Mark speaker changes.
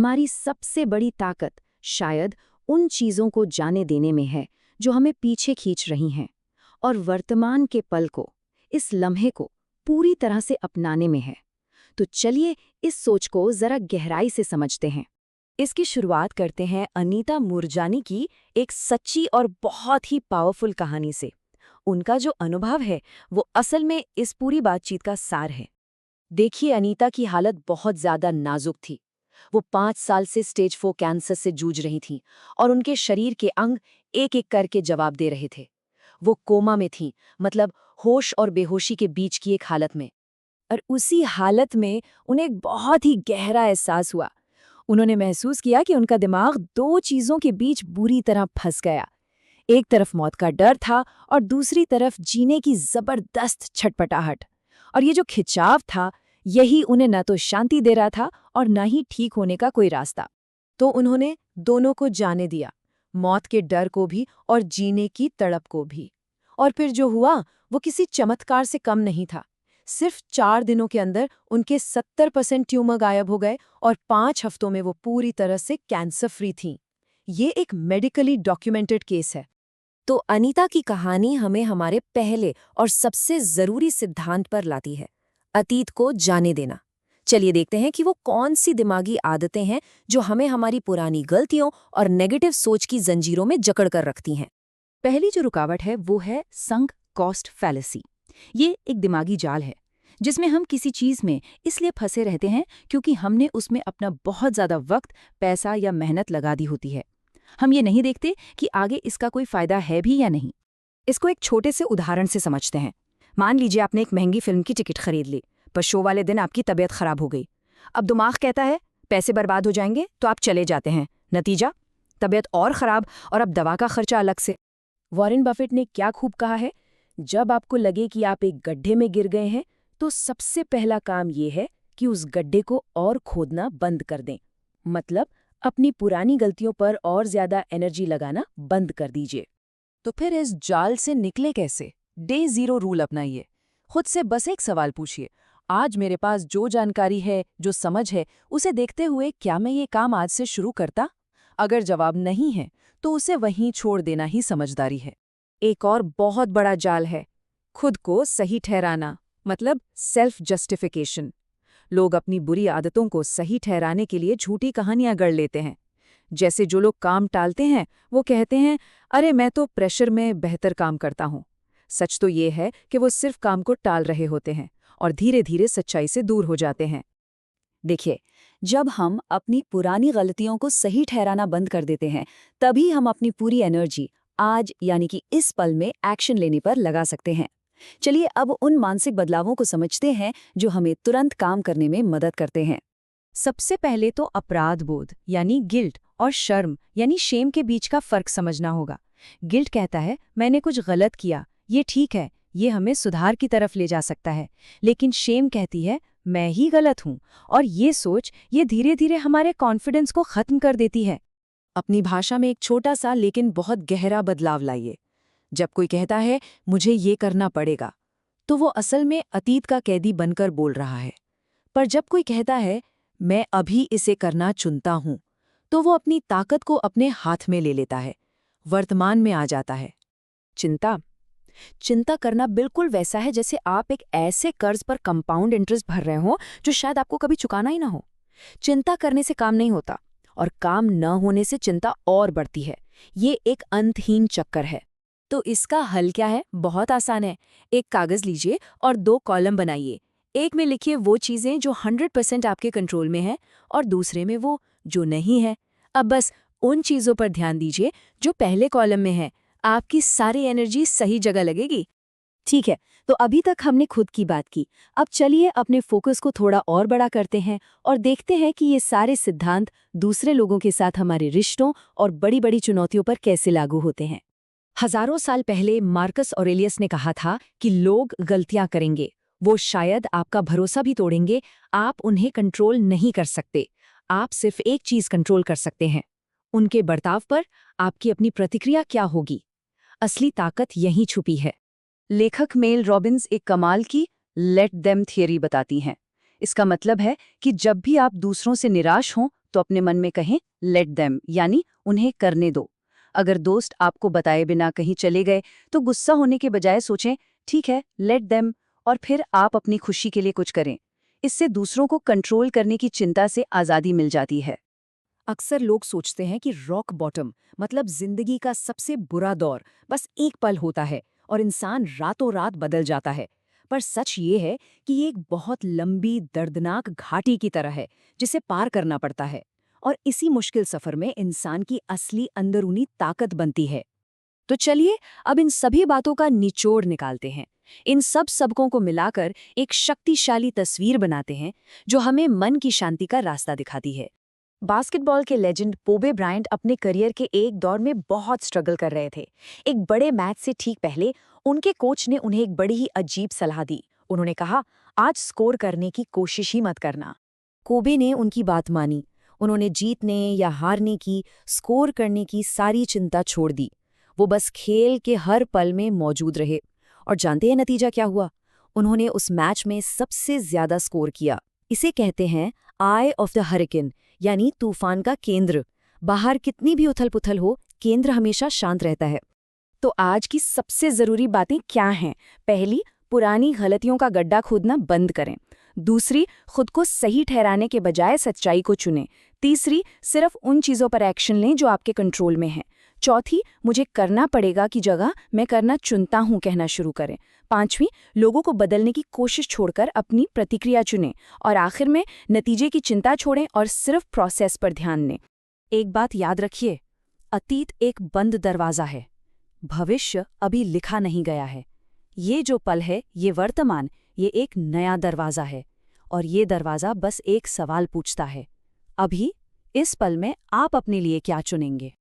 Speaker 1: हमारी सबसे बड़ी ताकत शायद उन चीज़ों को जाने देने में है जो हमें पीछे खींच रही हैं, और वर्तमान के पल को, इस लम्हे को पूरी तरह से अपनाने में है। तो चलिए इस सोच को ज़रा गहराई से समझते हैं। इसकी शुरुआत करते हैं अनीता मूरजानी की एक सच्ची और बहुत ही पावरफुल कहानी से। उनका जो अनुभव है वो असल में इस पूरी बातचीत का सार है। देखिए, अनीता की हालत बहुत ज़्यादा नाजुक थी। वो 5 साल से स्टेज 4 कैंसर से जूझ रही थीं और उनके शरीर के अंग एक-एक करके जवाब दे रहे थे। वो कोमा में थीं, मतलब होश और बेहोशी के बीच की एक हालत में। और उसी हालत में उन्हें एक बहुत ही गहरा एहसास हुआ। उन्होंने महसूस किया कि उनका दिमाग 2 चीज़ों के बीच बुरी तरह फंस गया। एक तरफ मौत का डर था और दूसरी तरफ जीने की जबरदस्त छटपटाहट। और ये जो खिंचाव था, यही उन्हें न तो शांति दे रहा था और न ही ठीक होने का कोई रास्ता। तो उन्होंने दोनों को जाने दिया, मौत के डर को भी और जीने की तड़प को भी। और फिर जो हुआ वो किसी चमत्कार से कम नहीं था। सिर्फ 4 दिनों के अंदर उनके 70% ट्यूमर गायब हो गए और 5 हफ्तों में वो पूरी तरह से कैंसर फ्री थीं। ये एक मेडिकली डॉक्यूमेंटेड केस है। तो अनीता की कहानी हमें हमारे पहले और सबसे जरूरी सिद्धांत पर लाती है, अतीत को जाने देना। चलिए देखते हैं कि वो कौन सी दिमागी आदतें हैं जो हमें हमारी पुरानी गलतियों और नेगेटिव सोच की जंजीरों में जकड़ कर रखती हैं। पहली जो रुकावट है वो है संक कॉस्ट फैलेसी। ये एक दिमागी जाल है जिसमें हम किसी चीज में इसलिए फंसे रहते हैं क्योंकि हमने उसमें अपना बहुत ज्यादा वक्त, पैसा या मेहनत लगा दी होती है। हम ये नहीं देखते कि आगे इसका कोई फायदा है भी या नहीं। इसको एक छोटे से उदाहरण से समझते हैं। मान लीजिए आपने एक महंगी फिल्म की टिकट खरीद ली, पर शो वाले दिन आपकी तबीयत खराब हो गई। अब दिमाग कहता है पैसे बर्बाद हो जाएंगे, तो आप चले जाते हैं। नतीजा, तबीयत और खराब, और अब दवा का खर्चा अलग से। वॉरेन बफेट ने क्या खूब कहा है, जब आपको लगे कि आप एक गड्ढे में गिर गए हैं तो सबसे पहला काम ये है कि उस गड्ढे को और खोदना बंद कर दें। मतलब अपनी पुरानी गलतियों पर और ज्यादा एनर्जी लगाना बंद कर दीजिए। तो फिर इस जाल से निकले कैसे? डे 0 रूल अपनाइए। खुद से बस एक सवाल पूछिए, आज मेरे पास जो जानकारी है, जो समझ है, उसे देखते हुए क्या मैं ये काम आज से शुरू करता? अगर जवाब नहीं है तो उसे वहीं छोड़ देना ही समझदारी है। एक और बहुत बड़ा जाल है खुद को सही ठहराना, मतलब सेल्फ जस्टिफिकेशन। लोग अपनी बुरी आदतों को सही ठहराने के लिए झूठी कहानियां गढ़ लेते हैं। जैसे जो लोग काम टालते हैं वो कहते हैं, अरे मैं तो प्रेशर में बेहतर काम करता हूँ। सच तो ये है कि वो सिर्फ काम को टाल रहे होते हैं और धीरे धीरे सच्चाई से दूर हो जाते हैं। देखिए, जब हम अपनी पुरानी गलतियों को सही ठहराना बंद कर देते हैं, तभी हम अपनी पूरी एनर्जी आज यानी कि इस पल में एक्शन लेने पर लगा सकते हैं। चलिए अब उन मानसिक बदलावों को समझते हैं जो हमें तुरंत काम करने में मदद करते हैं। सबसे पहले तो अपराध बोध यानी गिल्ट और शर्म यानी शेम के बीच का फर्क समझना होगा। गिल्ट कहता है मैंने कुछ गलत किया, ये ठीक है, ये हमें सुधार की तरफ ले जा सकता है। लेकिन शेम कहती है मैं ही गलत हूँ, और ये सोच ये धीरे धीरे हमारे कॉन्फिडेंस को खत्म कर देती है। अपनी भाषा में एक छोटा सा लेकिन बहुत गहरा बदलाव लाइए। जब कोई कहता है मुझे ये करना पड़ेगा, तो वो असल में अतीत का कैदी बनकर बोल रहा है। पर जब कोई कहता है मैं अभी इसे करना चुनता हूं, तो वो अपनी ताकत को अपने हाथ में ले लेता है, वर्तमान में आ जाता है। चिंता करना बिल्कुल वैसा है जैसे आप एक ऐसे कर्ज पर कंपाउंड इंटरेस्ट भर रहे हो जो शायद आपको कभी चुकाना ही ना हो। चिंता करने से काम नहीं होता, और काम न होने से चिंता और बढ़ती है। ये एक अंतहीन चक्कर है। तो इसका हल क्या है? बहुत आसान है। एक कागज लीजिए और 2 कॉलम बनाइए। एक में लिखिए वो चीजें जो 100% आपके कंट्रोल में हैं, और दूसरे में वो जो नहीं है। अब बस उन चीजों पर ध्यान दीजिए जो पहले कॉलम में है। आपकी सारी एनर्जी सही जगह लगेगी। ठीक है, तो अभी तक हमने खुद की बात की। अब चलिए अपने फोकस को थोड़ा और बड़ा करते हैं और देखते हैं कि ये सारे सिद्धांत दूसरे लोगों के साथ हमारे रिश्तों और बड़ी बड़ी चुनौतियों पर कैसे लागू होते हैं। हजारों साल पहले मार्कस ऑरेलियस ने कहा था कि लोग गलतियां करेंगे, वो शायद आपका भरोसा भी तोड़ेंगे, आप उन्हें कंट्रोल नहीं कर सकते। आप सिर्फ एक चीज कंट्रोल कर सकते हैं, उनके बर्ताव पर आपकी अपनी प्रतिक्रिया क्या होगी। असली ताकत यहीं छुपी है। लेखक मेल रॉबिन्स एक कमाल की लेट देम थियरी बताती हैं। इसका मतलब है कि जब भी आप दूसरों से निराश हों
Speaker 2: तो अपने मन में कहें लेट देम, यानी उन्हें करने दो। अगर दोस्त आपको बताए बिना कहीं चले गए तो गुस्सा होने के बजाय सोचें ठीक है, लेट देम, और फिर आप अपनी खुशी के लिए कुछ करें। इससे दूसरों को कंट्रोल करने की चिंता से आज़ादी मिल जाती है।
Speaker 1: अक्सर लोग सोचते हैं कि रॉक बॉटम मतलब जिंदगी का सबसे बुरा दौर बस एक पल होता है और इंसान रातों रात बदल जाता है। पर सच ये है कि ये एक बहुत लंबी दर्दनाक घाटी की तरह है जिसे पार करना पड़ता है, और इसी मुश्किल सफर में इंसान की असली अंदरूनी ताकत बनती है। तो चलिए अब इन सभी बातों का निचोड़ निकालते हैं। इन सब सबकों को मिलाकर एक शक्तिशाली तस्वीर बनाते हैं जो हमें मन की शांति का रास्ता दिखाती है। बास्केटबॉल के लेजेंड कोबे ब्रायंट अपने करियर के एक दौर में बहुत स्ट्रगल कर रहे थे। एक बड़े मैच से ठीक पहले उनके कोच ने उन्हें एक बड़ी ही अजीब सलाह दी। उन्होंने कहा, आज स्कोर करने की कोशिश ही मत करना। कोबे ने उनकी बात मानी। उन्होंने जीतने या हारने की, स्कोर करने की सारी चिंता छोड़ दी। वो बस खेल के हर पल में मौजूद रहे। और जानते हैं नतीजा क्या हुआ? उन्होंने उस मैच में सबसे ज्यादा स्कोर किया। इसे कहते हैं आई ऑफ द हरिकेन, यानी तूफान का केंद्र। बाहर कितनी भी उथल पुथल हो, केंद्र हमेशा शांत रहता है। तो आज की सबसे जरूरी बातें क्या हैं? पहली, पुरानी गलतियों का गड्ढा खोदना बंद करें। दूसरी, खुद को सही ठहराने के बजाय सच्चाई को चुनें। तीसरी, सिर्फ उन चीजों पर एक्शन लें जो आपके कंट्रोल में हैं। चौथी, मुझे करना पड़ेगा की जगह मैं करना चुनता हूं कहना शुरू करें। पांचवी, लोगों को बदलने की कोशिश छोड़कर अपनी प्रतिक्रिया चुनें। और आखिर में, नतीजे की चिंता छोड़ें और सिर्फ प्रोसेस पर ध्यान दें। एक बात याद रखिए, अतीत एक बंद दरवाजा है, भविष्य अभी लिखा नहीं गया है। ये जो पल है, ये वर्तमान, ये एक नया दरवाजा है। और ये दरवाजा बस एक सवाल पूछता है, अभी इस पल में आप अपने लिए क्या चुनेंगे?